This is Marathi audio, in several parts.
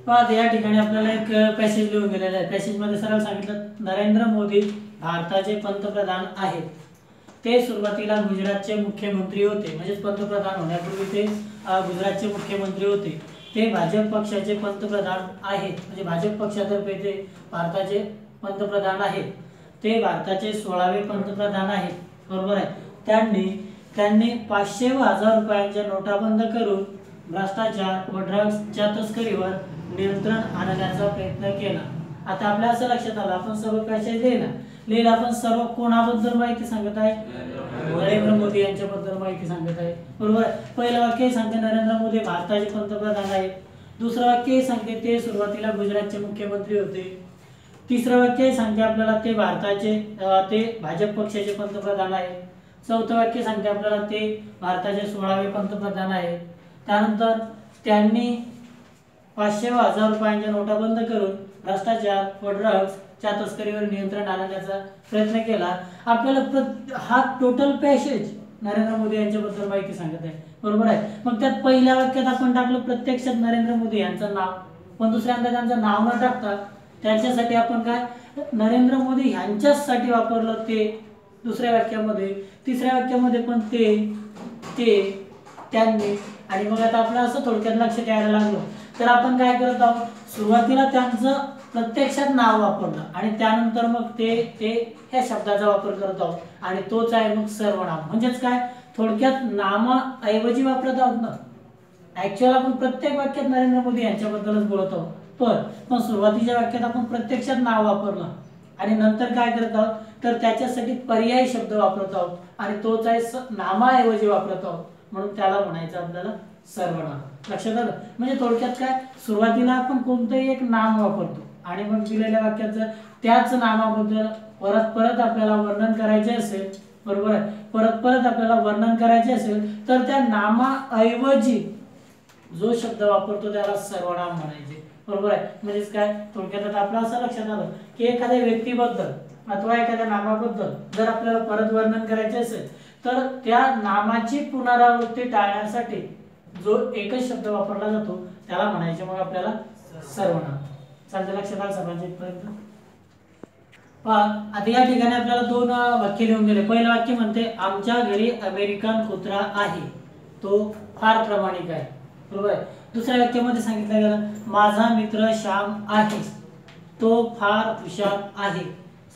पहा या ठिकाणी आपल्याला एक पॅसेज लिहून दिलेला आहे। पॅसेज मध्ये सरळ सांगितलं नरेंद्र मोदी भारताचे पंतप्रधान आहेत। ते सुरुवातीला गुजरातचे मुख्यमंत्री होते, म्हणजे पंतप्रधान होण्यापूर्वी ते गुजरातचे मुख्यमंत्री होते। ते भाजप पक्षाचे पंतप्रधान आहेत, म्हणजे भाजप पक्षातर्फे ते भारताचे पंतप्रधान आहेत। ते भारताचे 16वे पंतप्रधान आहेत, बरोबर आहे। त्यांनी 500 व 1000 रुपयांच्या नोटा बंद करून भ्रष्टाचार व ड्रग्सच्या तस्करीवर नियंत्रण आणण्याचा प्रयत्न केला। आता आपल्या असं लक्षात आलं आपण सर्व पॅसेज लिहिला आपण सर्व कोणाबद्दल माहिती सांगत आहे? नरेंद्र मोदी यांच्याबद्दल माहिती सांगत आहे, बरोबर आहे। पहिलं वाक्य सांगते नरेंद्र मोदी भारताचे पंतप्रधान आहेत। दुसरं वाक्य सांगते ते सुरुवातीला गुजरातचे मुख्यमंत्री होते। तिसरं वाक्य सांगते आपल्याला ते भाजप पक्षाचे पंतप्रधान आहेत। चौथं वाक्य सांगते आपल्याला ते भारताचे 16वे पंतप्रधान आहेत। त्यानंतर त्यांनी 500 व 1000 रुपयांच्या नोटा बंद करून भ्रष्टाचार व ड्रग्सच्या तस्करीवर नियंत्रण आणण्याचा प्रयत्न केला। आपल्याला हा टोटल पॅसेज नरेंद्र मोदी यांच्याबद्दल माहिती सांगत आहे, बरोबर आहे। मग त्यात पहिल्या वाक्यात आपण टाकलं प्रत्यक्षात नरेंद्र मोदी यांचं नाव, पण दुसऱ्यांदा त्यांचं नाव न टाकता त्यांच्यासाठी आपण काय नरेंद्र मोदी यांच्यासाठी वापरलं ते दुसऱ्या वाक्यामध्ये। तिसऱ्या वाक्यामध्ये पण ते त्यांनी, आणि मग आता आपलं असं थोडक्यात लक्ष द्यायला लागलो तर आपण काय करत आहोत, सुरुवातीला त्यांचं प्रत्यक्षात नाव वापरलं आणि त्यानंतर मग ते ह्या शब्दाचा वापर करत आहोत आणि तोच आहे मग सर्वनाम। म्हणजेच काय थोडक्यात नामाऐवजी वापरत आहोत ना। ऍक्च्युअल आपण प्रत्येक वाक्यात नरेंद्र मोदी यांच्याबद्दलच बोलत आहोत, पण सुरुवातीच्या वाक्यात आपण प्रत्यक्षात नाव वापरलं आणि नंतर काय करत आहोत तर त्याच्यासाठी पर्यायी शब्द वापरत आहोत आणि तोच आहे नामाऐवजी वापरत आहोत, म्हणून त्याला म्हणायचं आपल्याला सर्वनाम। लक्षात आलं? म्हणजे थोडक्यात काय सुरुवातीला आपण कोणतंही एक नाम वापरतो आणि मग दिलेल्या वाक्यात जर त्याच नामाबद्दल परत आपल्याला वर्णन करायचे असेल, बरोबर आहे, परत आपल्याला वर्णन करायचे असेल तर त्या नामाऐवजी जो शब्द वापरतो त्याला सर्वनाम म्हणायचे, बरोबर आहे। म्हणजेच काय थोडक्यात आता आपलं असं लक्षात आलं की एखाद्या व्यक्तीबद्दल अथवा एखाद्या नामाबद्दल जर आपल्याला परत वर्णन करायचे असेल तर त्या नामाची पुनरावृत्ती टाळण्यासाठी जो एकच शब्द वापरला जातो त्याला म्हणायचे मग आपल्याला सर्वनाम। चालतं लक्षात आलं सर्वांच्या इथपर्यंत? पहा आता या ठिकाणी आपल्याला दोन वाक्य लिहून दिले। पहिलं वाक्य म्हणते आमच्या घरी अमेरिकन कुत्रा आहे, तो फार प्रामाणिक आहे, बरोबर आहे। दुसऱ्या वाक्यामध्ये सांगितलं गेलं माझा मित्र श्याम आहे, तो फार हुशार आहे।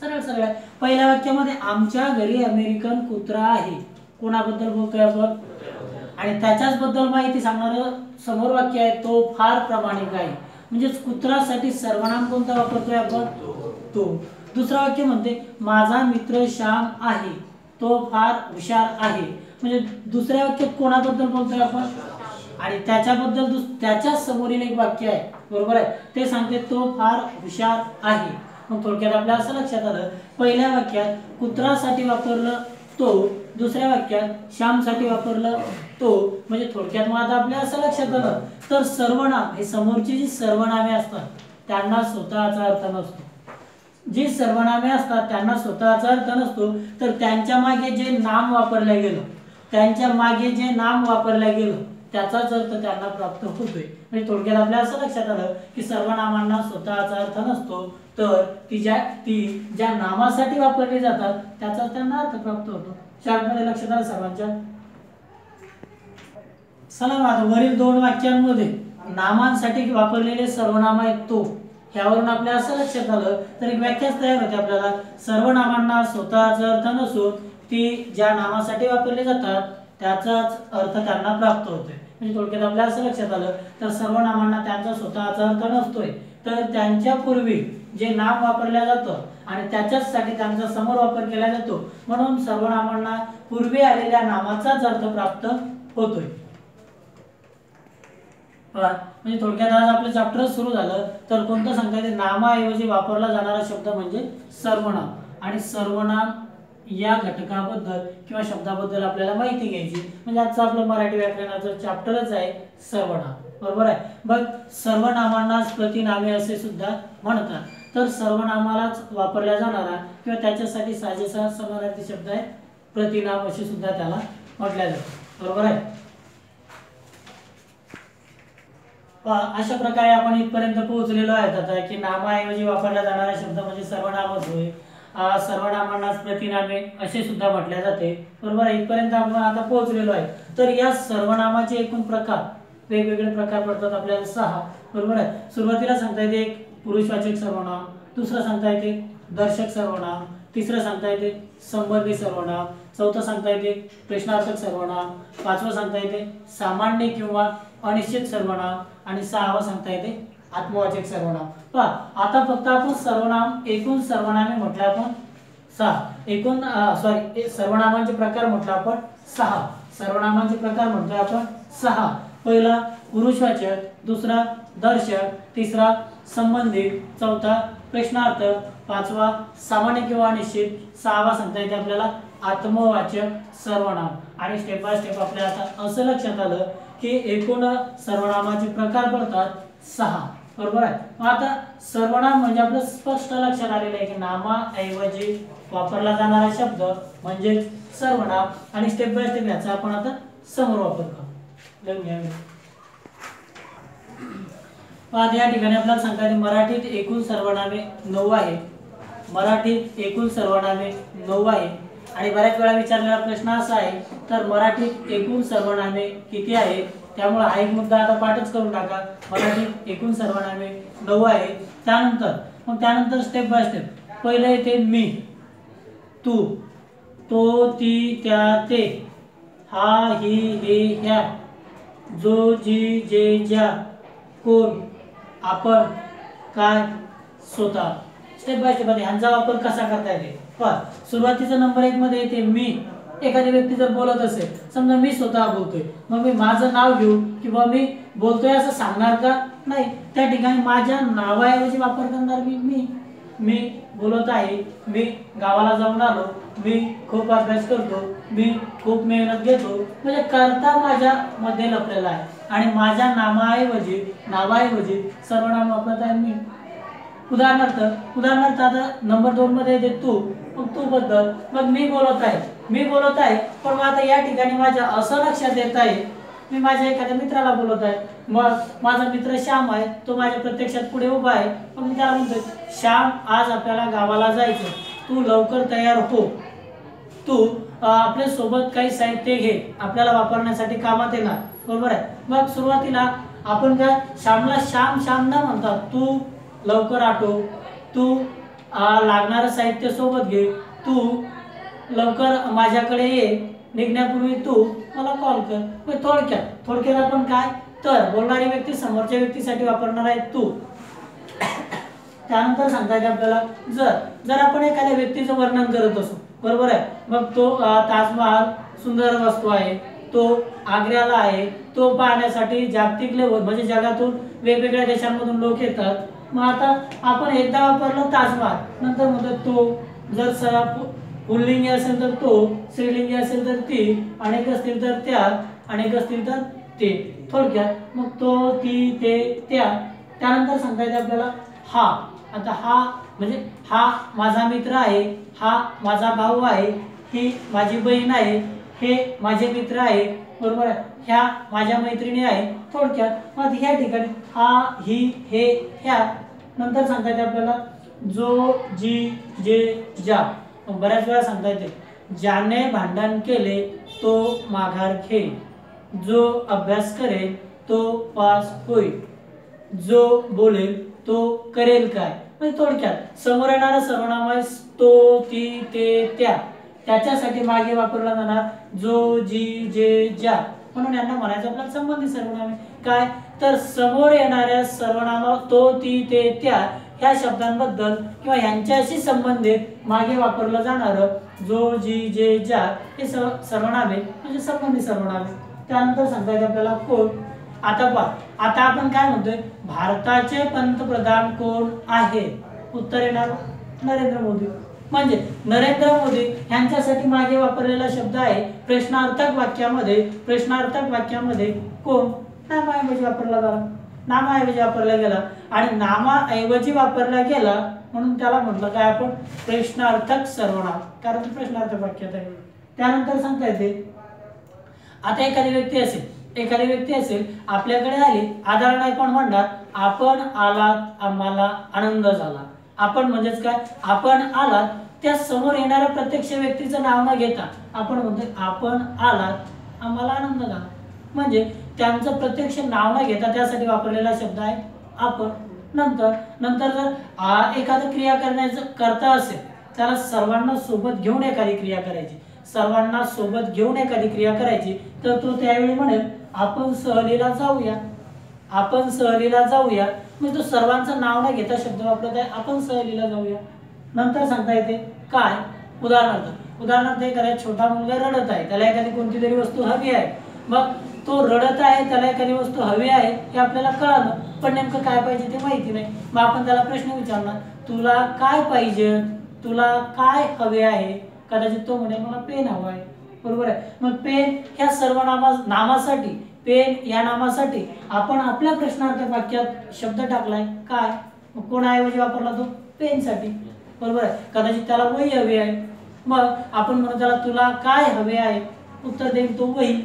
सरळ पहिल्या वाक्यामध्ये आमच्या घरी अमेरिकन कुत्रा आहे, कोणाबद्दल बोलतोय आपण? आणि त्याच्याच बद्दल माहिती सांगणारं समोर वाक्य आहे तो फार प्रामाणिक आहे, म्हणजे कुत्रासाठी सर्वनाम कोणता वापरतोय आपण? तो। दुसरं वाक्य म्हणते माझा मित्र श्याम आहे, तो फार हुशार आहे, म्हणजे दुसऱ्या वाक्यात कोणाबद्दल बोलतोय आपण? आणि त्याच्याबद्दल त्याच्याच समोरील एक वाक्य आहे, बरोबर आहे, ते सांगते तो फार हुशार आहे। मग थोडक्यात आपल्या असं लक्षात आलं पहिल्या वाक्यात कुत्रासाठी वापरलं तो, दुसऱ्या वाक्यात श्यामसाठी वापरलं तो, म्हणजे थोडक्यात मग आता आपल्या असं लक्षात आलं तर सर्वनाम हे समोरची जी सर्वनामे असतात त्यांना स्वतःचा अर्थ नसतो। जी सर्वनामे असतात त्यांना स्वतःचा अर्थ नसतो, तर त्यांच्या मागे जे नाम वापरलं गेलं त्याचाच अर्थ त्यांना प्राप्त होतोय। म्हणजे थोडक्यात आपल्या असं लक्षात आलं की सर्वनामांना स्वतःचा अर्थ नसतो, तर ती ज्या नामासाठी वापरली जातात त्याचा त्यांना अर्थ प्राप्त होतो। शाळेमध्ये लक्षात आलं सर्वांच्या? चला आता वरील दोन वाक्यांमध्ये नामांसाठी वापरलेले सर्वनाम आहेत तो, ह्यावरून आपल्या असं लक्षात आलं तर एक व्याख्याच तयार होते आपल्याला सर्वनामांना स्वतःचा अर्थ नसून ती ज्या नामासाठी वापरले जातात त्याचाच अर्थ त्यांना प्राप्त होतोय। म्हणजे थोडक्यात आपल्या असं लक्षात आलं तर सर्वनामांना त्यांचा स्वतःचा अर्थ नसतोय, तर त्यांच्या पूर्वी जे नाम वापरलं जातं आणि त्याच्यासाठी त्यांचा समोर वापर केला जातो, म्हणून सर्वनामांना पूर्वी आलेल्या नामाचाच अर्थ प्राप्त होतोय। म्हणजे थोडक्यात आज आपलं चॅप्टर सुरू झालं तर कोणतं सांगता येते नामाऐवजी वापरला जाणारा शब्द म्हणजे सर्वनाम, आणि सर्वनाम या घटकाबद्दल किंवा शब्दाबद्दल आपल्याला माहिती घ्यायची। म्हणजे आजचं आपलं मराठी व्याकरणाचं चॅप्टरच आहे सर्वनाम, बरोबर आहे। बघ सर्वनामांनाच प्रतिनामे असे सुद्धा म्हणतात, तर सर्वनामालाच वापरला जाणारा किंवा त्याच्यासाठी साजेसा समानार्थी शब्द आहे प्रतिनाम असे सुद्धा त्याला म्हटलं जातं, बरोबर आहे। अशा प्रकारे आपण इथपर्यंत पोहोचलेलो आहेत आता की नामाऐवजी वापरला जाणारा शब्द म्हणजे सर्वनामच होय. सर्वनामांनाच प्रतिनामे असे सुद्धा म्हटले जाते. बरोबर आहे. इथपर्यंत आपण आता पोहोचलेलो आहे. तर या सर्वनामाचे एकूण प्रकार वेगवेगळे प्रकार पडतात आपल्याला 6. बरोबर आहे. सुरुवातीला सांगता येते एक पुरुषवाचक सर्वनाम, दुसरं सांगता येते दर्शक सर्वनाम, तिसरं सांगता येते संबंधी सर्वनाम, चौथं सांगता येते प्रश्नार्थक सर्वनाम, पाचवं सांगता येते सामान्य किंवा अनिश्चित सर्वनाम आणि सहावं सांगता येते आत्मवाचक सर्वनाम. पहा आता फक्त आपण सर्वनाम एकूण सर्वनामे म्हटलं आपण 6. एकूण सर्वनामांचे प्रकार म्हटलं आपण 6. सर्वनामांचे प्रकार म्हणतोय आपण 6. पहिला पुरुषवाचक, दुसरा दर्शक, तिसरा संबंधित, चौथा प्रश्नार्थक, पाचवा सामान्य किंवा अनिश्चित, सहावा सांगता येते आपल्याला आत्मवाचक सर्वनाम. आणि स्टेप बाय स्टेप आपल्याला आता असं लक्षात आलं की एकूण सर्वनामाचे प्रकार पडतात 6. बरोबर आहे. मग आता सर्वनाम म्हणजे आपलं स्पष्ट लक्षात आलेलं आहे की नामाऐवजी वापरला जाणारा शब्द म्हणजे सर्वनाम. आणि स्टेप बाय स्टेप याचा आपण आता समोर वापर करू. या ठिकाणी आपल्याला सांगता येते मराठीत एकूण सर्वनामे 9 आहे. मराठीत एकूण सर्वनामे 9 आहे. आणि बऱ्याच वेळा विचारलेला प्रश्न असा आहे तर मराठीत एकूण सर्वनामे किती आहेत. त्यामुळे हा एक मुद्दा आता पाठच करून टाका. मराठीत एकूण सर्वनामे 9 आहे. त्यानंतर स्टेप बाय स्टेप पहिले येते मी, तू, तो, ती, त्या, ते, हा, ही, हे, ह्या, जो, जी, जे, ज्या, कोण, आपण, काय, स्वतः. स्टेप बाय स्टेप ह्यांचा वापर कसा करता येते. पण सुरुवातीचा नंबर 1 मध्ये येते मी. एखादी व्यक्ती जर बोलत असेल, समजा मी स्वतः बोलतोय, मग मी माझं नाव घेऊ किंवा मी बोलतोय असं सांगणार का. नाही. त्या ठिकाणी माझ्या नावाऐवजी वापर करणार मी बोलत आहे, मी गावाला जाऊन आलो, मी खूप अभ्यास करतो, मी खूप मेहनत घेतो. म्हणजे करता माझ्या मध्ये लपलेला आहे आणि माझ्या नावाऐवजी सर्वनाम वापरत आहे मी. उदाहरणार्थ आता नंबर 2 मध्ये येते तू. मग तू बद्दल मग मी बोलत आहे पण मग आता या ठिकाणी माझ्या असं लक्षात येत आहे मी माझ्या एखाद्या मित्राला बोलत आहे. मग माझा मित्र श्याम आहे, तो माझ्या प्रत्यक्षात पुढे उभा आहे. पण मी त्याला म्हणतोय श्याम आज आपल्याला गावाला जायचं, तू लवकर तयार हो, तू आपल्या सोबत काही साहित्य घे, आपल्याला वापरण्यासाठी कामात येणार. बरोबर आहे. मग सुरुवातीला आपण काय श्यामला श्याम न म्हणता तू लवकर आठव, तू लागणारं साहित्य सोबत घे, तू लवकर माझ्याकडे ये, निघण्यापूर्वी तू मला कॉल कर. मग थोडक्यात आपण काय तर बोलणारी व्यक्ती समोरच्या व्यक्तीसाठी वापरणार आहे तू. त्यानंतर सांगता येते आपल्याला जर आपण एखाद्या व्यक्तीचं वर्णन करत असू. बरोबर आहे. मग तो ताजमहाल सुंदर वस्तू आहे, तो आग्र्याला आहे, तो पाहण्यासाठी जागतिक लेवल म्हणजे जगातून वेगवेगळ्या देशांमधून लोक येतात. मग आता आपण एकदा वापरलं ताजमहाल, नंतर म्हणतो तो. जर पुल्लिंगी असेल तर तो, स्त्रीलिंगी असेल तर ती, अनेक असतील तर त्या, अनेक असतील तर ते. थोडक्यात मग तो, ती, ते, त्या. त्यानंतर सांगता येते आपल्याला हा. आता हा म्हणजे हा माझा मित्र आहे, हा माझा भाऊ आहे, ही माझी बहीण आहे, हे माझे मित्र आहे. बरोबर आहे. ह्या माझ्या मैत्रिणी आहे. थोडक्यात मग ह्या ठिकाणी हा, ही, हे, ह्या. नंतर सांगता येते आपल्याला जो, जी, जे, ज्या. बऱ्याच वेळा सांगता येते ज्याने भांडण केले तो माघार घेईल, जो अभ्यास करेल तो पास होईल, जो बोलेल तो करेल काय. म्हणजे थोडक्यात समोर येणारा सर्वनाम आहे तो, ती, ते, त्या. त्याच्यासाठी मागे वापरला जाणार जो, जी, जे, ज्या. म्हणून यांना म्हणायचं आपल्याला संबंधी सर्वनाम आहे. काय तर समोर येणाऱ्या सर्वनामा तो, ती, ते, त्या ह्या शब्दांबद्दल किंवा यांच्याशी संबंधित मागे वापरलं जाणारं जो, जी, जे, ज्या हे सर्वनामे म्हणजे संबंधी सर्वनामे. त्यानंतर सांगता येते आपल्याला कोण. आता आपण काय म्हणतोय भारताचे पंतप्रधान कोण आहे. उत्तर येणार नरेंद्र मोदी. म्हणजे नरेंद्र मोदी यांच्यासाठी मागे वापरलेला शब्द आहे प्रश्नार्थक वाक्यामध्ये कोण नामाऐवजी वापरला गेला आणि नामाऐवजी वापरला गेला म्हणून त्याला म्हटलं काय आपण प्रश्नार्थक सर्वनाम, कारण प्रश्नार्थक वाक्यात आहे. त्यानंतर सांगता येते आता एखादी व्यक्ती असेल एखादी व्यक्ती असेल, आपल्याकडे आली, आधार नाही पण म्हणणार आपण आलात आम्हाला आनंद झाला. आपण म्हणजेच काय, आपण आलात, त्या समोर येणाऱ्या प्रत्यक्ष व्यक्तीचं नाव न घेता आपण म्हणतो आपण आलात आम्हाला आनंद झाला. म्हणजे त्यांचं प्रत्यक्ष नाव न घेता त्यासाठी वापरलेला शब्द आहे आपण. नंतर जर एखादी क्रिया करण्याचं करता असेल, त्याला सर्वांना सोबत घेऊन एखादी क्रिया करायची, सर्वांना सोबत घेऊन एखादी क्रिया करायची, तर तो त्यावेळी म्हणेल आपण सहलीला जाऊया, आपण सहलीला जाऊया. म्हणजे तो सर्वांचं नाव न घेता शब्द वापरत आहे, आपण सहलीला जाऊया. नंतर सांगता येते काय, उदाहरणार्थ एखादा छोटा मुलगा रडत आहे, त्याला एखादी कोणती तरी वस्तू हवी आहे. मग तो रडत आहे, त्याला एखादी वस्तू हवी आहे हे आपल्याला कळालं, पण नेमकं काय पाहिजे ते माहिती नाही. मग आपण त्याला प्रश्न विचारणार, तुला काय पाहिजे, तुला काय हवे आहे. कदाचित तो म्हणेल मला पेन हवा आहे, बरोबर आहे. मग पेन ह्या सर्व नामासाठी, पेन या नामासाठी आपण आपल्या प्रश्नार्थक वाक्यात शब्द टाकलाय काय, मग कोणाऐवजी वापरला तो, पेनसाठी, बरोबर आहे. कदाचित त्याला वही हवी आहे, मग आपण म्हणू त्याला तुला काय हवे आहे, उत्तर देईल तो वही.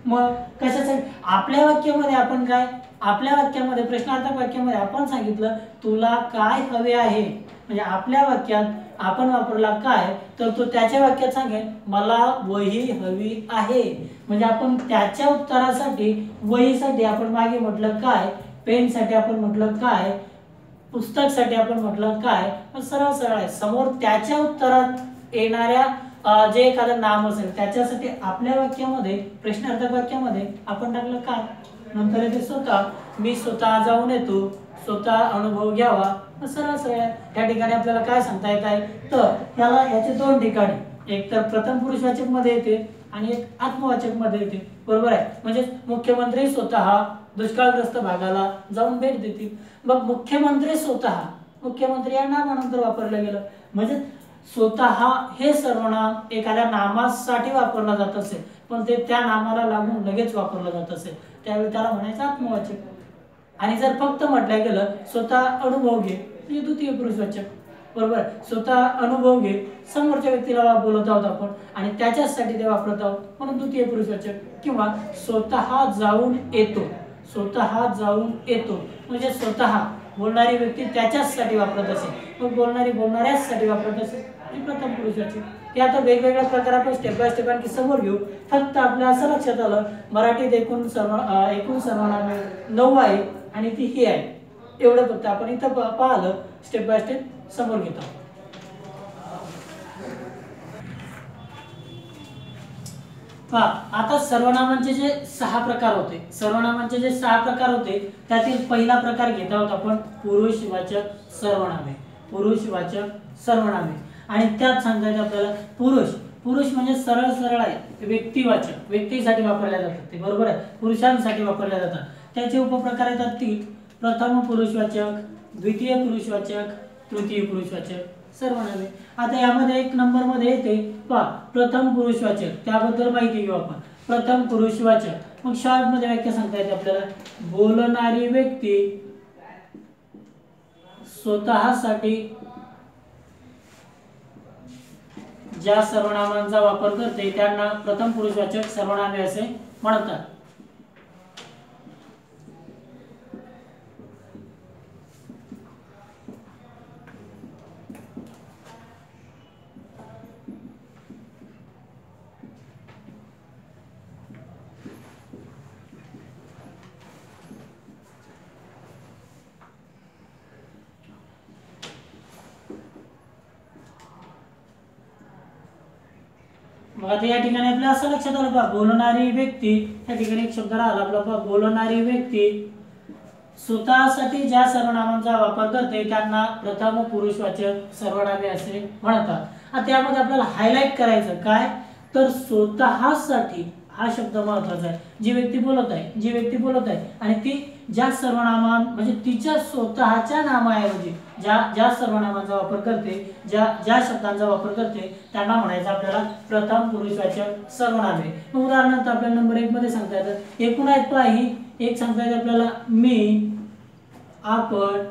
मग कशासाठी, आपल्या वाक्यामध्ये आपण काय, आपल्या वाक्यामध्ये प्रश्नार्थक वाक्यामध्ये आपण सांगितलं तुला काय हवे आहे, म्हणजे आपल्या वाक्यात आपण वापरला काय, तर तो त्याच्या वाक्यात सांगेल मला वही हवी आहे. म्हणजे आपण त्याच्या उत्तरासाठी, वहीसाठी आपण मागे म्हटलं काय, पेनसाठी आपण म्हटलं काय, पुस्तकसाठी आपण म्हटलं काय. सरळ सरळ आहे, समोर त्याच्या उत्तरात येणाऱ्या जे एखादं नाम असेल त्याच्यासाठी आपल्या वाक्यामध्ये, प्रश्नार्थक वाक्यामध्ये आपण टाकलं काय. नंतर येते स्वतः, मी स्वतः जाऊन येतो, स्वतः अनुभव घ्यावा. सरळ सरळ या ठिकाणी आपल्याला काय सांगता येत आहे, तर याचे दोन ठिकाणी, एक तर प्रथम पुरुषवाचक मध्ये येते आणि एक आत्मवाचक मध्ये येते, बरोबर आहे. म्हणजे मुख्यमंत्री स्वतः दुष्काळग्रस्त भागाला जाऊन भेट देतील. मग मुख्यमंत्री स्वतः, मुख्यमंत्री या नामानंतर वापरलं गेलं, म्हणजे स्वतः हे सर्वनाम एखाद्या नामासाठी वापरलं जात असेल, पण ते त्या नामाला लागून लगेच वापरलं जात असेल, त्यावेळी त्याला म्हणायचं आत्मवाचक. आणि जर फक्त म्हटलं गेलं स्वतः अनुभव घे, म्हणजे द्वितीय पुरुषवाचक, बरोबर. स्वतः अनुभव घे, समोरच्या व्यक्तीला बोलत आहोत आपण आणि त्याच्यासाठी ते वापरत आहोत, म्हणून द्वितीय पुरुषवाचक. किंवा स्वतः जाऊन येतो, स्वतः जाऊन येतो, म्हणजे स्वतः बोलणारी व्यक्ती त्याच्यासाठी वापरत असेल, मग बोलणारी बोलणाऱ्यासाठी वापरत असेल, प्रथम पुरुषवाचक. हे आता वेगवेगळ्या प्रकार आपण स्टेप बाय स्टेप आणखी समोर घेऊ. फक्त आपल्या असं लक्षात आलं, मराठीत एकूण सर्वनामे 9 आहे आणि ती ही आहे, एवढं फक्त आपण इथं पाहिलं, स्टेप बाय स्टेप समोर घेतो. आता सर्वनामांचे जे 6 प्रकार होते, सर्वनामांचे जे 6 प्रकार होते त्यातील पहिला प्रकार घेत आहोत आपण पुरुषवाचक सर्वनामे, पुरुषवाचक सर्वनामे. आणि त्यात सांगायचं आपल्याला पुरुष म्हणजे सरळ सरळ आहे, व्यक्तिवाचक, व्यक्तीसाठी वापरल्या जातात ते, बरोबर आहे, पुरुषांसाठी वापरल्या जातात. त्याचे उपप्रकार येतात 3, प्रथम पुरुषवाचक, द्वितीय पुरुषवाचक, तृतीय पुरुषवाचक सर्वनामे. आता यामध्ये 1 नंबर मध्ये येते प्रथम पुरुषवाचक, त्याबद्दल माहिती घेऊ आपण. प्रथम पुरुषवाचक, मग शॉर्ट मध्ये वाक्य सांगता येते आपल्याला, बोलणारी व्यक्ती स्वतःसाठी ज्या सर्वनामांचा वापर करते त्यांना प्रथम पुरुषवाचक सर्वनामे असे म्हणतात. मग आता या ठिकाणी आपल्याला असं लक्षात आलं बघा, बोलणारी व्यक्ती, या ठिकाणी एक शब्द राहिला आपला बघा, बोलणारी व्यक्ती स्वतःसाठी ज्या सर्वनामांचा वापर करते त्यांना प्रथम पुरुषवाचक सर्वनामे असे म्हणतात. आता यामध्ये आपल्याला हायलाइट करायचं काय, तर स्वतःसाठी हा शब्द महत्त्वाचा आहे. जी व्यक्ती बोलत आहे आणि ती ज्या सर्वनामा म्हणजे तिच्या स्वतःच्या नामाऐवजी ज्या सर्वनामांचा वापर करते, ज्या शब्दांचा वापर करते त्यांना म्हणायचं आपल्याला प्रथम पुरुषवाचक सर्वनामे. उदाहरणार्थ आपल्याला नंबर 1 मध्ये सांगता येतं, एकूण आहेत पहा, ही एक सांगता येते आपल्याला मी, आपण,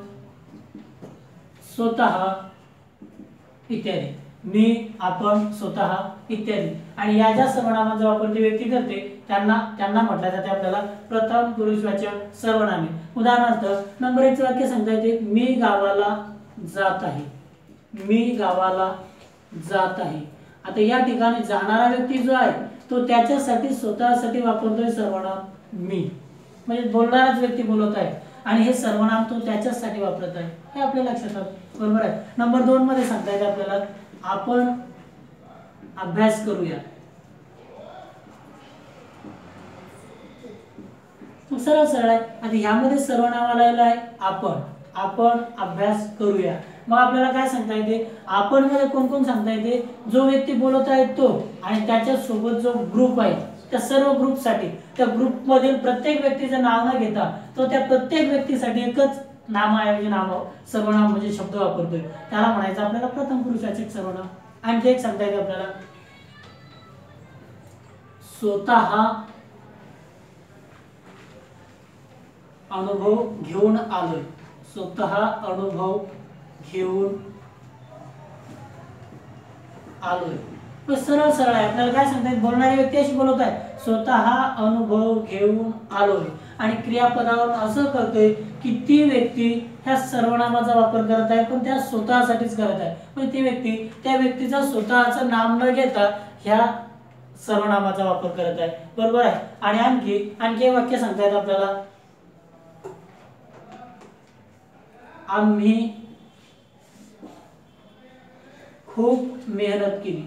स्वतः इत्यादी. मी, आपण, स्वतः इत्यादी. आणि या ज्या सर्वनामांचा वापर ती व्यक्ती करते त्यांना म्हटलं जाते आपल्याला प्रथम पुरुषवाचक सर्वनामे. उदाहरणार्थ नंबर 1 वाक्य सांगता येते, मी गावाला जात आहे. मी गावाला जात आहे. आता या ठिकाणी जाणारा व्यक्ती जो आहे तो त्याच्यासाठी स्वतःसाठी वापरतोय सर्वनाम मी, म्हणजे बोलणाराच व्यक्ती बोलत आहे आणि हे सर्वनाम तो त्याच्यासाठी वापरत आहे, हे आपल्या लक्षात आलं. बरोबर आहे. नंबर 2 मध्ये सांगता येते आपल्याला, आपण अभ्यास करूया. सरळ सरळ आहे. आता ह्यामध्ये सर्वनाम आलेलं आहे आपण अभ्यास करूया. मग आपल्याला काय सांगता येते, आपण मध्ये कोण कोण सांगता येते, जो व्यक्ती बोलत आहे तो आणि त्याच्या सोबत जो ग्रुप आहे त्या सर्व ग्रुपसाठी, त्या ग्रुप मधील प्रत्येक व्यक्तीचं नाव न घेता तो त्या प्रत्येक व्यक्तीसाठी एकच नामाऐवजी सर्वनाम म्हणजे शब्द वापरतोय, त्याला म्हणायचं आपल्याला प्रथम पुरुषवाचक सर्वनाम. आणखी एक सांगता येते आपल्याला, स्वतः अनुभव घेऊन आलोय. स्वतः अनुभव घेऊन आलोय. सरळ सरळ आहे. आपल्याला काय सांगता येईल, बोलणारी व्यक्ती अशी बोलत आहे, स्वतः अनुभव घेऊन आलोय. आणि क्रियापदावर असं करतोय की ती व्यक्ती ह्या सर्वनामाचा वापर करत आहे, पण त्या स्वतःसाठीच करत आहे. म्हणजे ती व्यक्ती त्या व्यक्तीचं स्वतःचं नाम न घेता ह्या सर्वनामाचा वापर करत आहे. बरोबर आहे. आणि आणखी एक वाक्य सांगता येतं आपल्याला, आम्ही खूप मेहनत केली.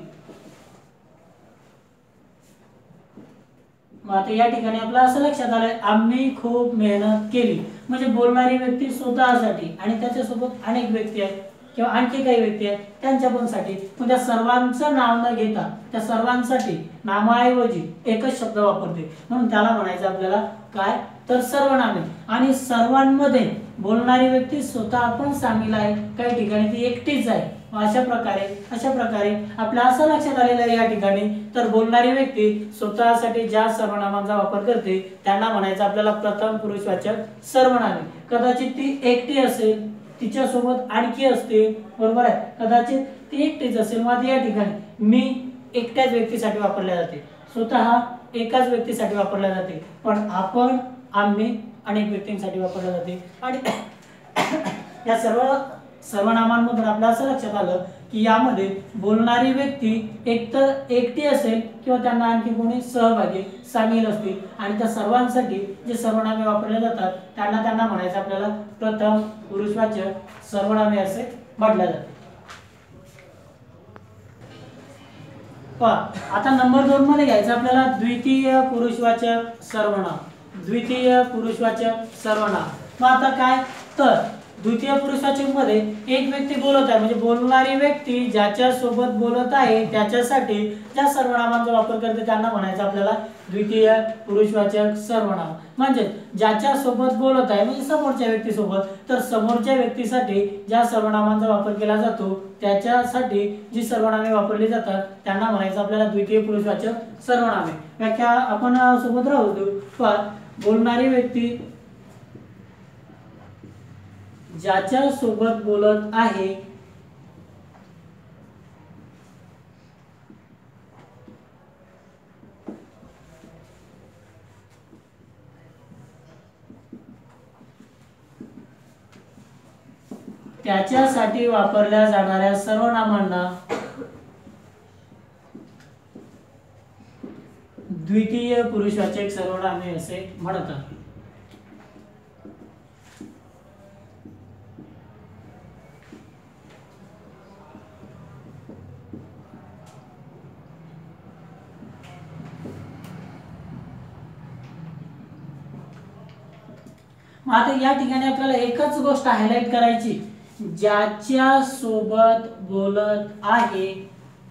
मग आता या ठिकाणी आपलं असं लक्षात आलंय, आम्ही खूप मेहनत केली म्हणजे बोलणारी व्यक्ती स्वतःसाठी आणि त्याच्यासोबत अनेक व्यक्ती आहेत किंवा आणखी काही व्यक्ती आहेत त्यांच्या पण साठी, पण त्या सर्वांचं नाव न घेता त्या सर्वांसाठी नामाऐवजी एकच शब्द वापरते, म्हणून त्याला म्हणायचं आपल्याला काय, तर सर्वनामे. आणि सर्वांमध्ये बोलणारी व्यक्ती स्वतः पण सामील आहे, काही ठिकाणी ती एकटीच आहे. अशा प्रकारे आपल्या असं लक्षात आलेलं आहे या ठिकाणी, तर बोलणारी व्यक्ती स्वतःसाठी ज्या सर्वनामांचा वापर करते त्यांना म्हणायचं आपल्याला प्रथम पुरुषवाचक सर्वनामे. कदाचित ती एकटी असेल, तिच्या सोबत आणखी असते, बरोबर आहे, कदाचित ती एकटीच असेल. मग या ठिकाणी मी एकट्याच व्यक्तीसाठी वापरल्या जाते, स्वतः एकाच व्यक्तीसाठी वापरल्या जाते, पण आपण, आम्ही अनेक व्यक्तींसाठी वापरल्या जाते. आणि या सर्वनामांमधून आपल्याला असं लक्षात आलं की यामध्ये बोलणारी व्यक्ती एकतर एकटी असेल किंवा त्यांना आणखी कोणी सहभागी सामील असतील, आणि त्या सर्वांसाठी जे सर्वनामे वापरले जातात त्यांना म्हणायचं आपल्याला प्रथम पुरुषवाचक सर्वनामे असे म्हटले जाते. आता नंबर 2 मध्ये घ्यायचं आपल्याला द्वितीय पुरुषवाचक सर्वनाम. द्वितीय पुरुषवाचक सर्वनाम. मग आता काय, तर द्वितीय पुरुषवाचक मध्ये एक व्यक्ती बोलत आहे, म्हणजे बोलणारी व्यक्ती ज्याच्या सोबत बोलत आहे त्याच्यासाठी ज्या सर्वनामांचा वापर करते त्यांना म्हणायचं आपल्याला द्वितीय पुरुषवाचक सर्वनाम. म्हणजे ज्याच्या सोबत बोलत आहे म्हणजे समोरच्या व्यक्तीसोबत, तर समोरच्या व्यक्तीसाठी ज्या सर्वनामांचा वापर केला जातो त्याच्यासाठी जी सर्वनामे वापरली जातात त्यांना म्हणायचं आपल्याला द्वितीय पुरुषवाचक सर्वनामे. व्याख्या आपण सोबत राहू देऊ. बोलणारी व्यक्ती ज्याच्या सोबत बोलत आहे त्याच्यासाठी वापरल्या जाणाऱ्या सर्वनामांना द्वितीय पुरुषवाचक सर्वनामे असे म्हणतात. आता या ठिकाणी आपल्याला एकच गोष्ट हायलाइट करायची, ज्याच्या सोबत बोलत आहे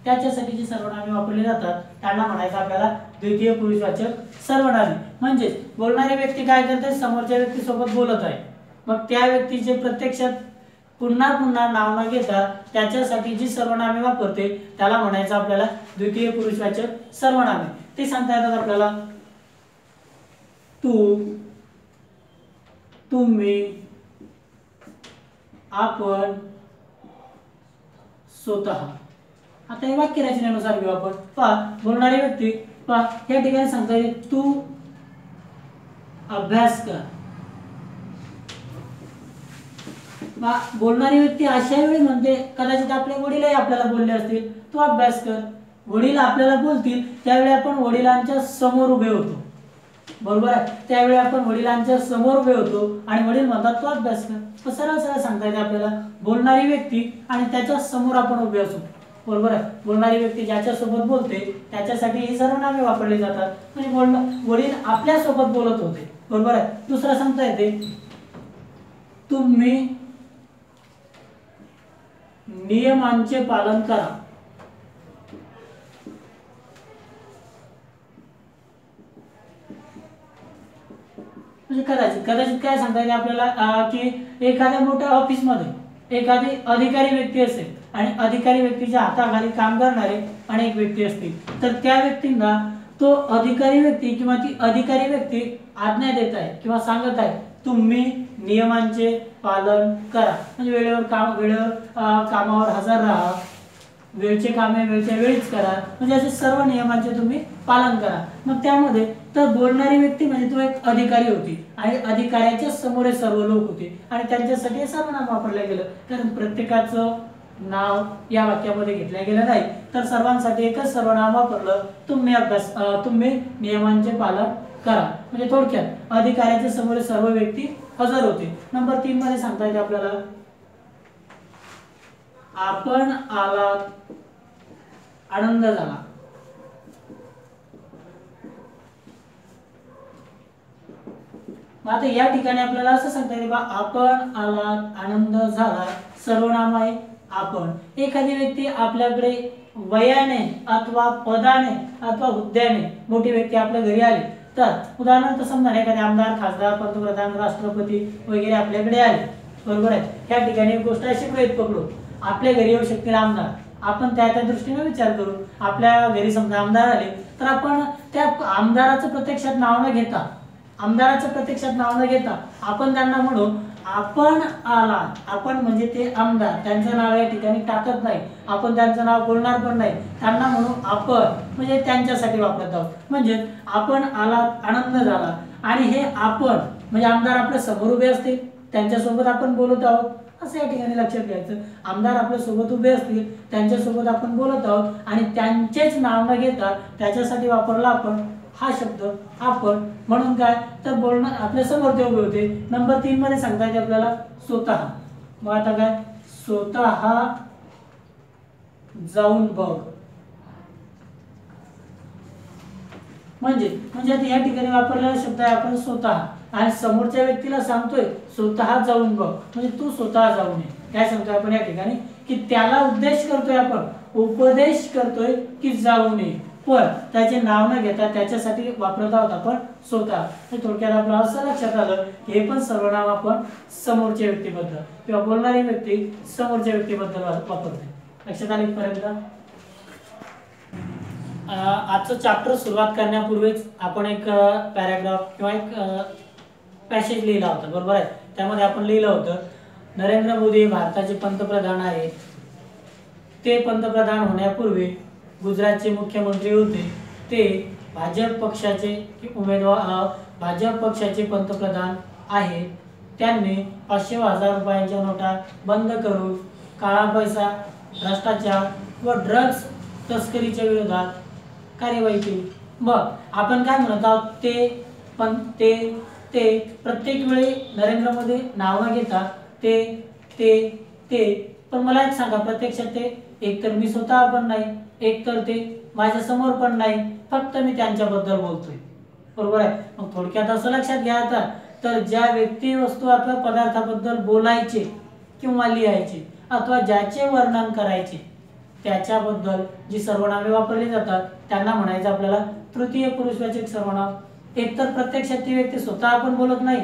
त्याच्यासाठी जी सर्वनामे वापरली जातात त्यांना म्हणायचं आपल्याला द्वितीय पुरुषवाचक सर्वनामे. म्हणजे बोलणारी व्यक्ती काय करते, समोरच्या व्यक्ती सोबत बोलत आहे, मग त्या व्यक्तीचे प्रत्यक्षात पुन्हा नाव न घेता त्याच्यासाठी जी सर्वनामे वापरते त्याला म्हणायचं आपल्याला द्वितीय पुरुषवाचक सर्वनामे. ते सांगता येतात आपल्याला तू, तुम्ही, आपण, स्वतः. आता हे वाक्य रचनेनुसार घेऊ आपण. पहा बोलणारी व्यक्ती, पहा या ठिकाणी सांगता येईल तू अभ्यास कर. बोलणारी व्यक्ती अशा वेळी म्हणते, कदाचित आपले वडीलही आपल्याला बोलले असतील तू अभ्यास कर. वडील आपल्याला बोलतील त्यावेळी आपण वडिलांच्या समोर उभे होतो, बरोबर आहे. त्यावेळी आपण वडिलांच्या समोर उभे होतो आणि वडील म्हणतात तू अभ्यास कर. तर सरळ सरळ सांगता येते आपल्याला बोलणारी व्यक्ती आणि त्याच्या समोर आपण उभे असू, बरोबर आहे. बोलणारी व्यक्ती ज्याच्या सोबत बोलते त्याच्यासाठी ही सर्वनामे वापरली जातात. म्हणजे वडील आपल्या सोबत बोलत होते, बरोबर आहे. दुसरा सांगता येते तुम्ही नियमांचे पालन करा. म्हणजे कदाचित काय सांगता येईल आपल्याला की एखाद्या मोठ्या ऑफिस मध्ये एखादी अधिकारी व्यक्ती असेल आणि अधिकारी व्यक्तीच्या हाताखाली काम करणारे अनेक व्यक्ती असतील, तर त्या व्यक्तींना तो अधिकारी व्यक्ती किंवा ती अधिकारी व्यक्ती आज्ञा देत आहे किंवा सांगत आहे तुम्ही नियमांचे पालन करा. म्हणजे वेळेवर कामावर हजर राहा, वेळचे कामे वेळच्या वेळीच करा, म्हणजे असे सर्व नियमांचे तुम्ही पालन करा. मग त्यामध्ये तर बोलणारी व्यक्ती म्हणजे तो एक अधिकारी होती आणि अधिकाऱ्याच्या समोर सर्व लोक होते आणि त्यांच्यासाठी हे सर्वनाम वापरलं गेलं. कारण प्रत्येकाचं नाव या वाक्यामध्ये घेतलं गेलं नाही, तर सर्वांसाठी एकच सर्वनाम वापरलं तुम्ही नियमांचे पालन करा. म्हणजे थोडक्यात अधिकाऱ्याच्या समोर सर्व व्यक्ती हजर होते. नंबर 3 मध्ये सांगता येते आपल्याला आपण आलात, आनंद झाला. आता या ठिकाणी आपल्याला असं सांगता येते बा आपण आलात, आनंद झाला, सर्वनाम आहे आपण. एखादी व्यक्ती आपल्याकडे वयाने अथवा पदाने अथवा हुद्द्याने मोठी व्यक्ती आपल्या घरी आली, तर उदाहरणार्थ समजा एखादे आमदार, खासदार, पंतप्रधान, राष्ट्रपती वगैरे आपल्याकडे आले, बरोबर आहे. या ठिकाणी एक गोष्ट अशी गृहीत पकडू, आपल्या घरी येऊ शकतील आमदार, आपण त्या दृष्टीने विचार करू. आपल्या घरी समजा आमदार आले तर आपण त्या आमदाराचं प्रत्यक्षात नाव न घेता आपण त्यांना म्हणू आपण आलात. आपण म्हणजे ते आमदार, त्यांचं नाव या ठिकाणी टाकत नाही, आपण त्यांचं नाव बोलणार पण नाही, त्यांना म्हणू आपण, म्हणजे त्यांच्यासाठी वापरत आहोत. म्हणजे आपण आलात, आनंद झाला. आणि हे आपण म्हणजे आमदार आपल्या समोर उभे असतील त्यांच्यासोबत आपण बोलत आहोत असं या ठिकाणी लक्षात घ्यायचं. आमदार आपल्या सोबत उभे असतील त्यांच्यासोबत आपण बोलत आहोत आणि त्यांचेच नाव न घेता त्याच्यासाठी वापरला आपण हा शब्द आपण. म्हणून काय तर बोलणार आपल्या समोर ते उभे होते. नंबर 3 मध्ये सांगता येते आपल्याला स्वतः. मग आता काय स्वतः जाऊन बघ. म्हणजे आता या ठिकाणी वापरलेला शब्द आहे आपण स्वतः आणि समोरच्या व्यक्तीला सांगतोय स्वतः जाऊन बघ, म्हणजे तू स्वतः जाऊन ये. काय सांगतोय आपण या ठिकाणी की त्याला उद्देश करतोय, आपण उपदेश करतोय की जाऊन ये, पण त्याचे नाव न घेता त्याच्यासाठी वापरत आहोत आपण स्वतः. थोडक्यात आपलं असं लक्षात आलं हे पण सर्वनाम आपण समोरच्या व्यक्तीबद्दल किंवा बोलणारी व्यक्ती समोरच्या व्यक्तीबद्दल वापरते. लक्षात आले पर्यंत. आजचं चॅप्टर सुरुवात करण्यापूर्वीच आपण एक पॅराग्राफ किंवा एक पॅसेज लिहिला होता, बरोबर आहे. त्यामध्ये आपण लिहिलं होतं नरेंद्र मोदी भारताचे पंतप्रधान आहेत. ते पंतप्रधान होण्यापूर्वी गुजरातचे मुख्यमंत्री होते. ते भाजप पक्षाचे पंतप्रधान आहेत. त्यांनी 500 व 1000 रुपयांच्या नोटा बंद करून काळा पैसा, भ्रष्टाचार व ड्रग्ज तस्करीच्या विरोधात कार्यवाही केली. मग आपण काय म्हणत आहोत ते प्रत्येक वेळी नरेंद्र मोदी नाव न घेता ते पण मला एक सांगा, प्रत्यक्षात ते एकतर मी स्वतः पण नाही, एकतर ते माझ्या समोर पण नाही, फक्त मी त्यांच्याबद्दल बोलतोय, बरोबर आहे. मग थोडक्यात असं लक्षात घ्या आता, तर ज्या व्यक्ती, वस्तू अथवा पदार्थाबद्दल बोलायचे किंवा लिहायचे अथवा ज्याचे वर्णन करायचे त्याच्याबद्दल जी सर्वनामे वापरली जातात त्यांना म्हणायचं आपल्याला तृतीय पुरुषवाचक सर्वनाम. एकतर प्रत्यक्षात ती व्यक्ती स्वतः आपण बोलत नाही,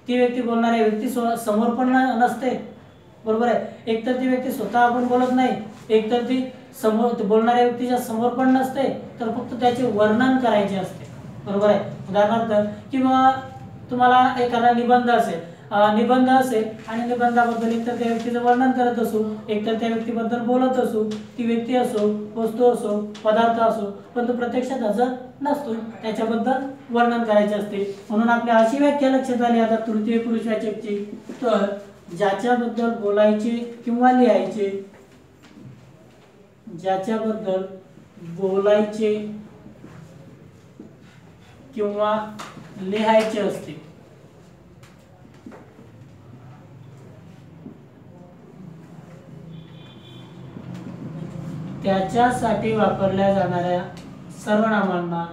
ती व्यक्ती बोलणाऱ्या व्यक्ती समोर पण नसते, बरोबर आहे. एकतर ती व्यक्ती स्वतः आपण बोलत नाही, एकतर ती समोर बोलणाऱ्या व्यक्तीच्या समोर पण नसते, तर फक्त त्याचे वर्णन करायचे असते, बरोबर आहे. उदाहरणार्थ किंवा तुम्हाला एखादा निबंध असेल आणि निबंधाबद्दल एकतर त्या व्यक्तीचं वर्णन करत असू, एकतर त्या व्यक्तीबद्दल बोलत असू, ती व्यक्ती असो, वस्तू असो, पदार्थ असो, पण तो प्रत्यक्षात हजर नसतो, त्याच्याबद्दल वर्णन करायचे असते. म्हणून आपल्या अशी व्याख्या लक्षात आली आता तृतीय पुरुषवाचकची. तर ज्याच्याबद्दल बोलायचे किंवा लिहायचे, ज्याच्याबद्दल बोलायचे किंवा लिहायचे असते, त्याच्यासाठी वापरल्या जाणाऱ्या सर्वनामांना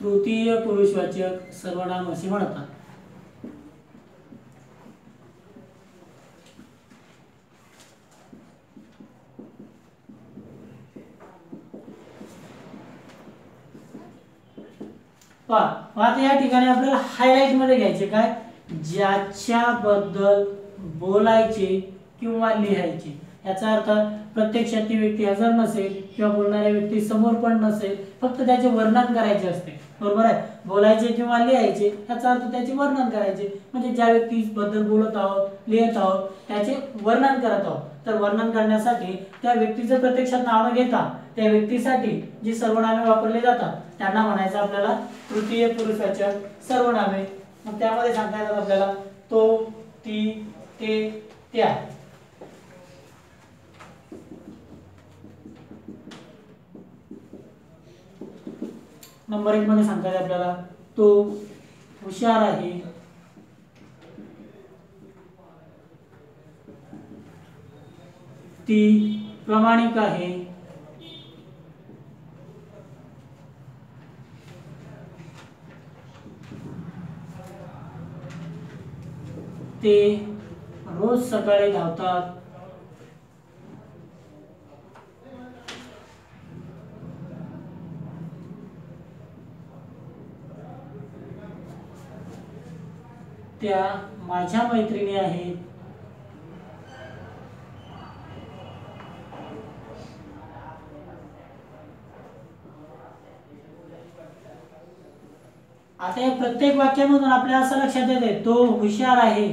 तृतीय पुरुषवाचक सर्वनाम असे म्हणतात. आता या ठिकाणी आपल्याला हायलाइट मध्ये घ्यायचे काय, ज्याच्याबद्दल बोलायचे किंवा लिहायचे. याचा अर्थ प्रत्यक्षात ती व्यक्ती हजर नसेल किंवा बोलणाऱ्या व्यक्ती समोर पण नसेल, फक्त त्याचे वर्णन करायचे असते. बरोबर आहे. बोलायचे किंवा लिहायचे याचा अर्थ त्याचे वर्णन करायचे, म्हणजे ज्या व्यक्तीबद्दल बोलत आहोत, लिहित आहोत, त्याचे वर्णन करत आहोत. तर वर्णन करण्यासाठी त्या व्यक्तीचं प्रत्यक्षात नाव न घेता त्या व्यक्तीसाठी जी सर्वनामे वापरली जातात त्यांना म्हणायचं आपल्याला तृतीय पुरुषवाचक सर्वनामे. मग त्यामध्ये सांगता येतात आपल्याला तो, ती, ते, त्या. नंबर 1 मध्ये सांगता येते आपल्याला तो हुशार आहे, ती प्रामाणिक आहे, ते रोज सकाळी धावतात, त्या माझ्या मैत्रिणी आहेत, आता या प्रत्येक वाक्यामधून आपल्याला असं लक्षात येते तो हुशार आहे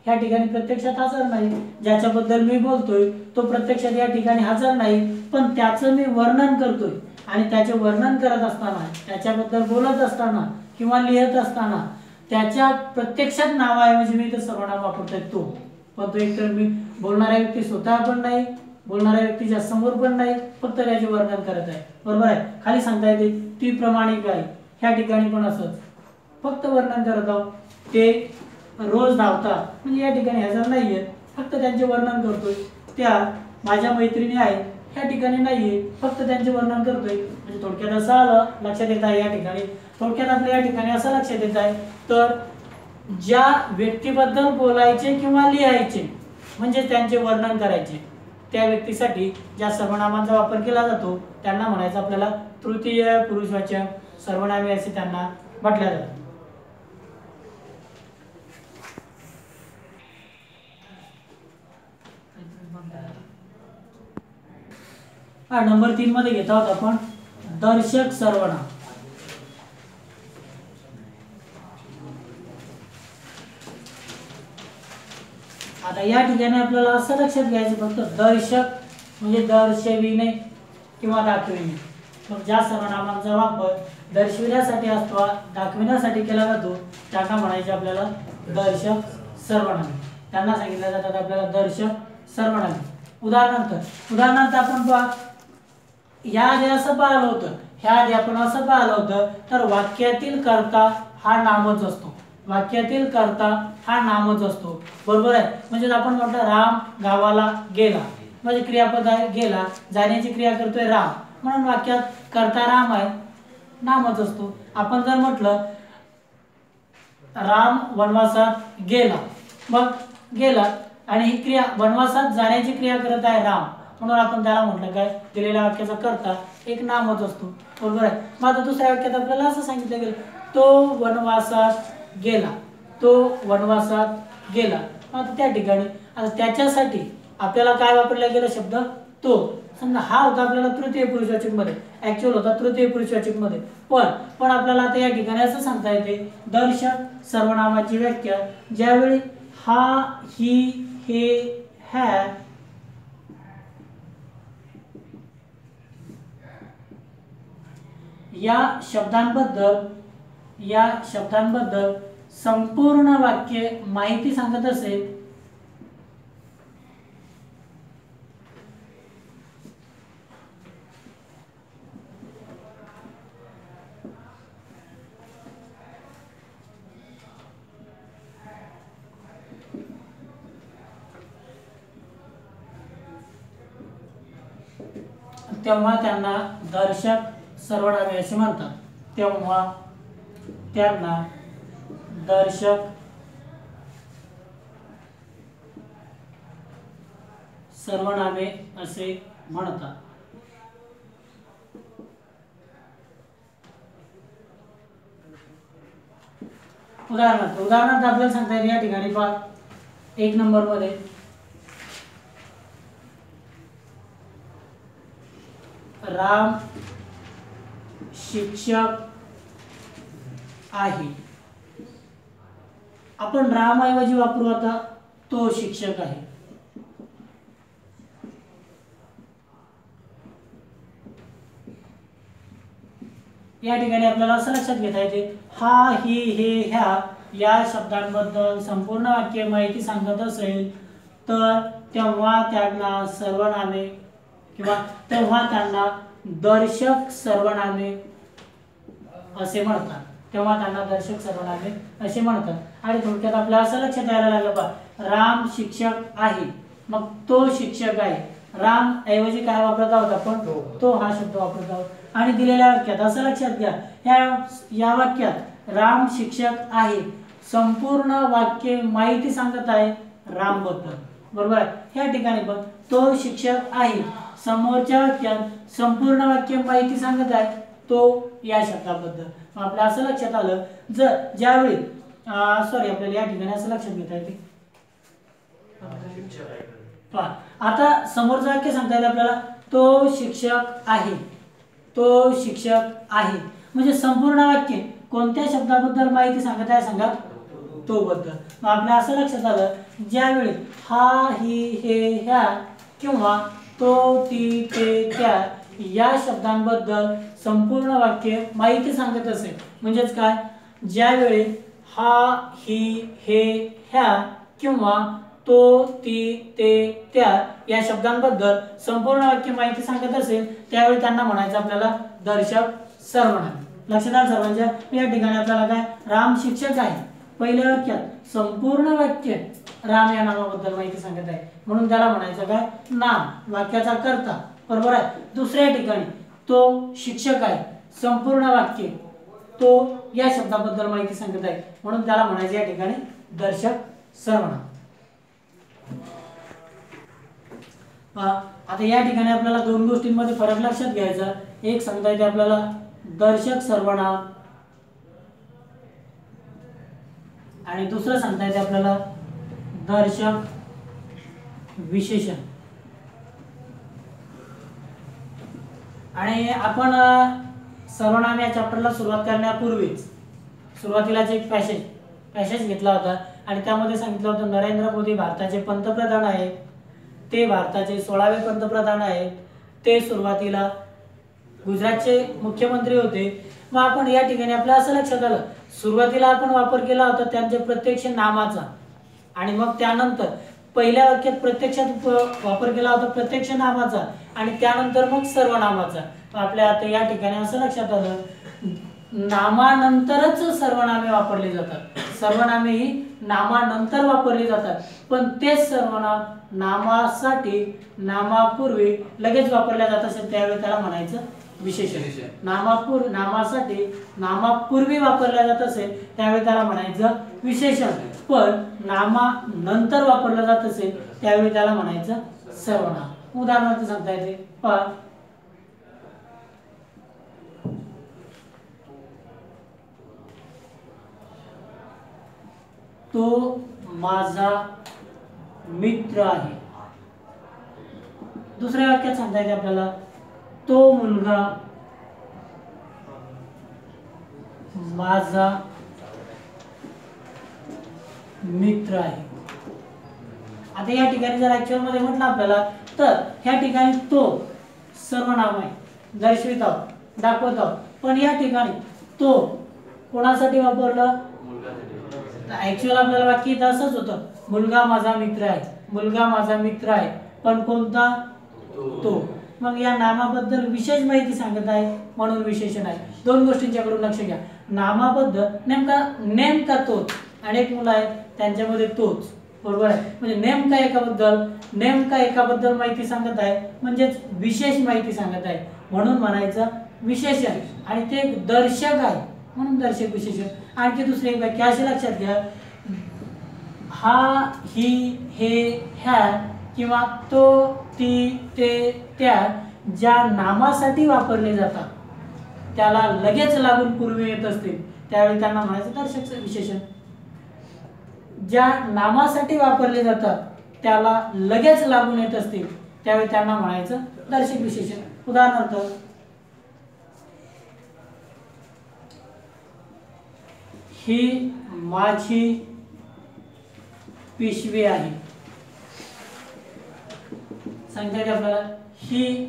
या ठिकाणी प्रत्यक्षात हजर नाही, ज्याच्याबद्दल मी बोलतोय तो प्रत्यक्षात या ठिकाणी हजर नाही, पण त्याचं मी वर्णन करतोय आणि त्याचे वर्णन करत असताना, त्याच्याबद्दल बोलत असताना किंवा लिहित असताना त्याच्या प्रत्यक्षात नावाऐवजी मी इथे सर्वनाम वापरतोय तो. पण तो एकतर मी बोलणाऱ्या व्यक्ती स्वतः पण नाही, बोलणाऱ्या व्यक्तीच्या समोर पण नाही, फक्त त्याचे वर्णन करत आहे. बरोबर आहे. खाली सांगता येते ती प्रामाणिक आहे, ह्या ठिकाणी पण असंच फक्त वर्णन करत आहोत. ते रोज धावतात म्हणजे या ठिकाणी हजर नाहीये, फक्त त्यांचे वर्णन करतोय. त्या माझ्या मैत्रिणी आहेत ह्या ठिकाणी नाहीये, फक्त त्यांचे वर्णन करतोय. म्हणजे थोडक्यात असं आलं लक्षात येत आहे या ठिकाणी, थोडक्यात आपल्या या ठिकाणी असं लक्षात येत आहे तर ज्या व्यक्तीबद्दल बोलायचे किंवा लिहायचे म्हणजे त्यांचे वर्णन करायचे, त्या व्यक्तीसाठी ज्या सर्वनामांचा वापर केला जातो त्यांना म्हणायचं आपल्याला तृतीय पुरुषवाचक सर्वनामे असे त्यांना म्हटले जाते. नंबर 3 मध्ये घेत आहोत आपण दर्शक सर्वनाम. आता या ठिकाणी आपल्याला असं लक्षात घ्यायचं फक्त दर्शक म्हणजे दर्शविणे किंवा दाखविणे. मग ज्या सर्वनामांचा वापर दर्शविण्यासाठी असतो, दाखविण्यासाठी केला जातो त्यांना म्हणायचे आपल्याला दर्शक सर्वनामे. त्यांना सांगितलं जातात आपल्याला दर्शक सर्वनामे. उदाहरणार्थ आपण पहा, ह्या आधी असं पाहिलं होतं, ह्या आधी आपण असं पाहिलं होतं तर वाक्यातील कर्ता हा नामच असतो, वाक्यातील कर्ता हा नामच असतो. बरोबर आहे. म्हणजे आपण म्हटलं राम गावाला गेला, म्हणजे क्रियापद आहे गेला, जाण्याची क्रिया करतोय राम, म्हणून वाक्यात कर्ता राम आहे, नामच असतो. आपण जर म्हटलं राम वनवासात गेला, मग गेला आणि ही क्रिया वनवासात जाण्याची क्रिया करत आहे राम, म्हणून आपण त्याला म्हटलं काय, दिलेल्या वाक्याचा कर्ता एक नामच असतो. बरोबर आहे. मग आता दुसऱ्या वाक्यात आपल्याला असं सांगितलं गेलं तो वनवासात गेला, तो वनवासात गेला, आता त्या ठिकाणी आता त्याच्यासाठी आपल्याला काय वापरला गेला शब्द तो. समजा हा होता आपल्याला तृतीय पुरुषवाचक मध्ये, ऍक्च्युअल होता तृतीय पुरुषवाचक मध्ये, पण आपल्याला आता या ठिकाणी असं सांगता येते दर्शक सर्वनामाची व्याख्या ज्यावेळी हा, ही, हे, ह्या या शब्दांबद्दल संपूर्ण वाक्य माहिती सांगत असेल तेव्हा त्यांना दर्शक सर्वनामे असे म्हणतात. तेव्हा त्यांना दर्शक सर्वनामे असे म्हणतात. उदाहरणार्थ आपल्याला सांगता येईल या ठिकाणी पहा 1 नंबर मध्ये राम शिक्षक आहे. आपण राम ऐवजी वापरू आता तो शिक्षक आहे. या ठिकाणी आपल्याला असं लक्षात घेता येते हा, ही, हे, ह्या या शब्दांबद्दल संपूर्ण वाक्य माहिती सांगत असेल तर तेव्हा त्यांना सर्वनामे किंवा तेव्हा त्यांना दर्शक सर्वनामे असे म्हणतात. तेव्हा त्यांना दर्शक सर्वनामे असे म्हणतात. आणि थोडक्यात आपल्याला असं लक्षात यायला लागलं बा राम शिक्षक आहे, मग तो शिक्षक आहे. राम ऐवजी काय वापरत आहोत आपण तो हा शब्द वापरत आहोत. आणि दिलेल्या वाक्यात असं लक्षात घ्या या वाक्यात राम शिक्षक आहे संपूर्ण वाक्य माहिती सांगत आहे राम बद्दल, बरोबर आहे. या ठिकाणी पण तो शिक्षक आहे समोरच्या वाक्यात संपूर्ण वाक्य माहिती सांगत आहे तो या शब्दाबद्दल. आपल्याला असं लक्षात आलं जर ज्यावेळी आपल्याला या ठिकाणी असं लक्षात घेता येते आता समोरचं वाक्य सांगता येईल आपल्याला तो शिक्षक आहे, तो शिक्षक आहे म्हणजे संपूर्ण वाक्य कोणत्या शब्दाबद्दल माहिती सांगत आहे सांगा तो बद्दल. मग आपल्याला असं लक्षात आलं ज्यावेळी हा, ही, हे, ह्या किंवा तो, ती, ते, त्या या शब्दांबद्दल संपूर्ण वाक्य माहिती सांगत असेल म्हणजेच काय ज्यावेळी हा, ही, हे, ह्या किंवा तो, ती, ते, त्या या शब्दांबद्दल संपूर्ण वाक्य माहिती सांगत असेल त्यावेळी त्यांना म्हणायचं आपल्याला दर्शक सर्वनाम. लक्षात आलं सर्वांच्या. या ठिकाणी आपल्याला काय राम शिक्षक आहे पहिल्या वाक्यात संपूर्ण वाक्य राम या नामाबद्दल माहिती सांगत आहे म्हणून त्याला म्हणायचं काय नाम वाक्याचा कर्ता, बरोबर आहे. दुसऱ्या ठिकाणी तो शिक्षक आहे संपूर्ण वाक्य तो या शब्दाबद्दल माहिती सांगत आहे म्हणून त्याला म्हणायचं या ठिकाणी दर्शक सर्वनाम. आता या ठिकाणी आपल्याला दोन गोष्टींमध्ये फरक लक्षात घ्यायचा. एक सांगता येते आपल्याला दर्शक सर्वनाम आणि दुसरं सांगता येते आपल्याला दर्शक विशेषण. आणि आपण सर्वनाम या चॅप्टरला सुरुवात करण्यापूर्वीच सुरुवातीलाच एक पॅसेज घेतला होता आणि त्यामध्ये सांगितलं होतं नरेंद्र मोदी भारताचे पंतप्रधान आहेत, ते भारताचे 16वे पंतप्रधान आहेत, ते सुरुवातीला गुजरातचे मुख्यमंत्री होते. मग आपण या ठिकाणी आपल्या असं लक्षात आलं सुरुवातीला आपण वापर केला होता त्यांच्या प्रत्यक्ष नामाचा आणि मग त्यानंतर पहिल्या वाक्यात प्रत्यक्षात वापर केला होता प्रत्यक्ष नामाचा आणि त्यानंतर मग सर्वनामाचा. आपल्या आता या ठिकाणी असं लक्षात आलं नामानंतरच सर्वनामे वापरली जातात. सर्वनामे ही नामानंतर वापरली जातात पण तेच सर्वनाम नामासाठी नामापूर्वी लगेच वापरल्या जात असेल त्यावेळी त्याला म्हणायचं विशेषण. नामासाठी नामापूर्वी वापरल्या जात असेल त्यावेळी त्याला म्हणायचं विशेषण. पण नामानंतर वापरलं जात असेल त्यावेळी त्याला म्हणायचं सर्वनाम. उदाहरणार्थ सांगता येते पहा तो माझा मित्र आहे. दुसऱ्या वाक्यात सांगता येते आपल्याला तो मुलगा माझा मित्र आहे. आता या ठिकाणी जर ऍक्च्युअल मध्ये म्हटलं आपल्याला तर ह्या ठिकाणी तो सर्वनाम आहे, दर्शवित आहोत, दाखवत आहोत. पण या ठिकाणी तो कोणासाठी वापरलं? ऍक्च्युअल आपल्याला वाक्य इथं असंच होतं, मुलगा माझा मित्र आहे, मुलगा माझा मित्र आहे. पण कोणता? तो. मग या नामाबद्दल विशेष माहिती सांगत आहे म्हणून विशेषण आहे. दोन गोष्टींच्याकडून लक्ष घ्या. नामाबद्दल नेमका तोच, अनेक मुलं आहेत त्यांच्यामध्ये तोच, बरोबर आहे. म्हणजे नेमका एकाबद्दल माहिती सांगत आहे म्हणजेच विशेष माहिती सांगत आहे म्हणून म्हणायचं विशेषण. आणि ते दर्शक आहे म्हणून दर्शक विशेषण. आणखी दुसरी एक व्याख्या अशी लक्षात घ्या, हा, ही, हे, ह्या किंवा तो, ती, ते, त्या ज्या नामासाठी वापरले जातात त्याला लगेच लागून पूर्वी येत असतील त्यावेळी त्यांना म्हणायचं दर्शक विशेषण. ज्या नामासाठी वापरले जातात त्याला लगेच लागून येत असतील त्यावेळी त्यांना म्हणायचं दर्शक विशेषण. उदाहरणार्थ, ही माझी पिशवी आहे. सांगता येते आपल्याला ही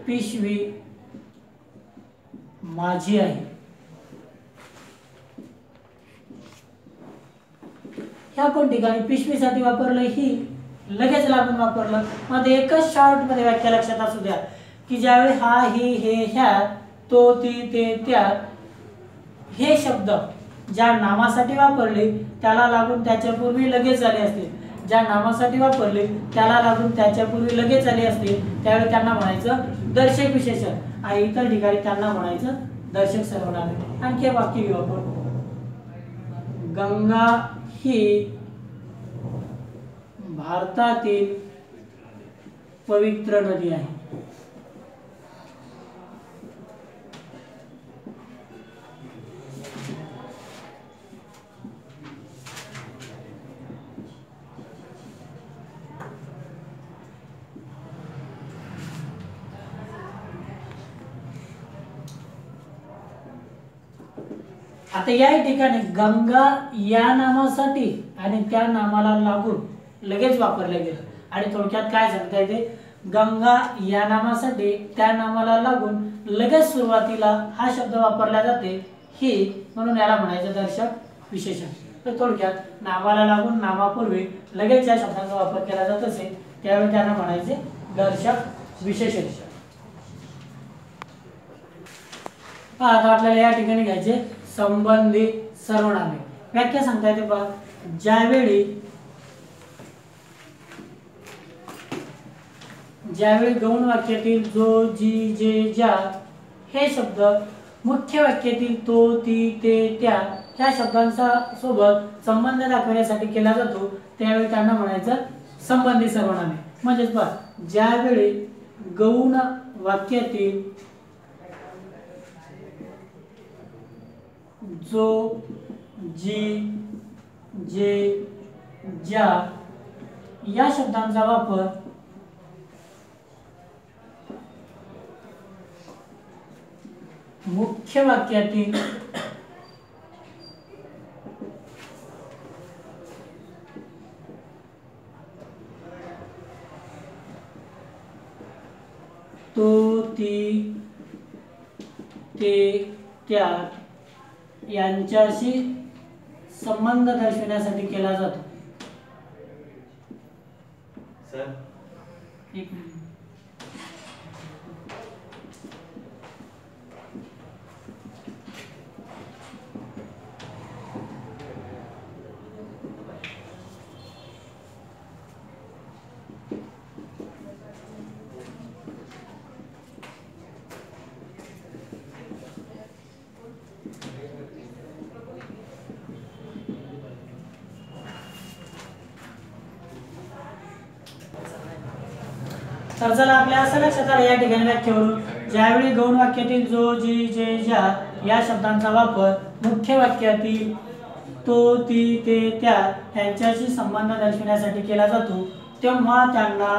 पिशवी माझी आहे. ह्या कोण ठिकाणी पिशवीसाठी वापरलं, ही लगेच लागून वापरलं. मध्ये एकच शॉर्ट मध्ये व्याख्या लक्षात असू द्या की ज्यावेळी हा, ही, हे, ह्या, तो, ती, ते, त्या हे शब्द ज्या नामासाठी वापरले त्याला लागून त्याच्यापूर्वी लगेच आले असतील, ज्या नामासाठी वापरले त्याला लागून त्याच्यापूर्वी लगेच आले असतील त्यावेळी त्यांना म्हणायचं दर्शक विशेषण. आणि इतर ठिकाणी त्यांना म्हणायचं दर्शक सर्वनाम. आणखी एक वाक्य घेऊ आपण, गंगा ही भारतातील पवित्र नदी आहे. आता या ठिकाणी गंगा या नामासाठी आणि त्या नामाला लागून लगेच वापरले गेलं. आणि थोडक्यात काय सांगता येते, गंगा या नामासाठी त्या नामाला लागून लगेच सुरुवातीला हा शब्द वापरला जाते ही, म्हणून याला म्हणायचं दर्शक विशेषण. तर थोडक्यात नामाला लागून नामापूर्वी लगेच ज्या शब्दांचा वापर केला जात असेल त्यावेळी त्यांना म्हणायचे दर्शक विशेषण. आता आपल्याला या ठिकाणी घ्यायचे संबंधी सर्वनामे. व्याख्या सांगता येते पहा, ज्यावेळी गौण वाक्यातील जो, जी, जे, ज्या हे शब्द मुख्य वाक्यातील तो, ती, ते, त्या ह्या शब्दांचा सोबत संबंध दाखवण्यासाठी केला जातो त्यावेळी त्यांना म्हणायचं संबंधी सर्वनामे. म्हणजेच पहा, ज्यावेळी गौण वाक्यातील जो, जी, जे, ज्या या शब्दांचा वापर मुख्य वाक्यातील तो, ती, ते, त्या यांच्याशी संबंध दर्शवण्यासाठी केला जातो. सर एक मिनिट. तर चला आपल्या असं लक्षात आलं या ठिकाणी व्याख्येवरून, ज्यावेळी गौण वाक्यातील जो, जी, जे, ज्या या शब्दांचा वापर मुख्य वाक्यातील तो, ती, ते, त्या यांच्याशी संबंध दर्शवण्यासाठी केला जातो तेव्हा त्यांना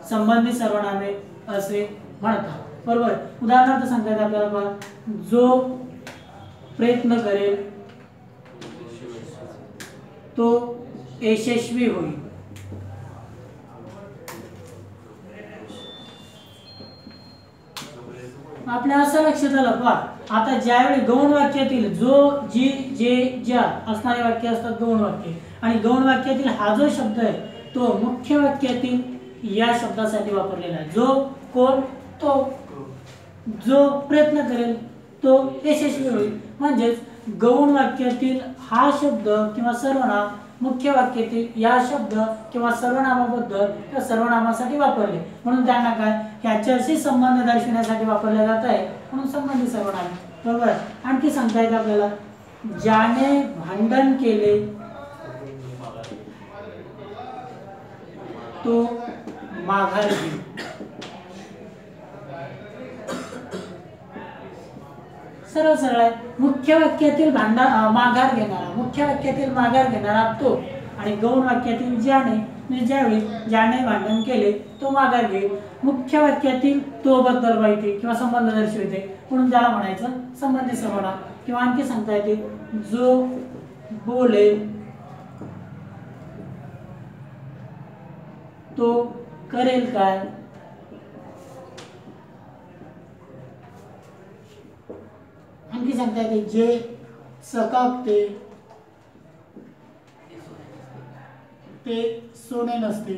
संबंधित सर्वनामे असे म्हणतात. बरोबर. उदाहरणार्थ सांगता येईल आपल्याला पहा, जो प्रयत्न करेल तो यशस्वी होईल. आपल्या असं लक्षात आलं पहा, आता ज्यावेळी गौण वाक्यातील जो, जी, जे, ज्या असणारे वाक्य असतात गौण वाक्य, आणि गौण वाक्यातील हा जो शब्द आहे तो मुख्य वाक्यातील या शब्दासाठी वापरलेला आहे. जो, कोण, तो. जो प्रयत्न करेल तो यशस्वी होईल. म्हणजेच गौण वाक्यातील हा शब्द किंवा सर्वनाम मुख्य वाक्यातील या शब्द किंवा सर्वनामाबद्दल किंवा सर्वनामासाठी वापरले, म्हणून त्यांना काय ह्याच्याशी संबंध दर्शवण्यासाठी वापरले जात आहे, म्हणून संबंधित सर्वनाम. बरोबर. आणखी सांगता येतं आपल्याला, ज्याने भांडण केले तो माघार घेईल. सरळ सरळ आहे. मुख्य वाक्यातील माघार घेणारा, मुख्य वाक्यातील माघार घेणारा तो, आणि गौण वाक्यातील ज्याने, म्हणजे ज्यावेळी ज्याने भांडण केले तो माघार घेईल. मुख्य वाक्यातील तो बद्दल माहिती किंवा संबंध दर्शविते, म्हणून त्याला म्हणायचं संबंधित सर्वनाम. किंवा आणखी सांगता येते, जो बोलेल तो करेल काय. आणखी सांगता येते, जे चकाकते ते सोने नसते.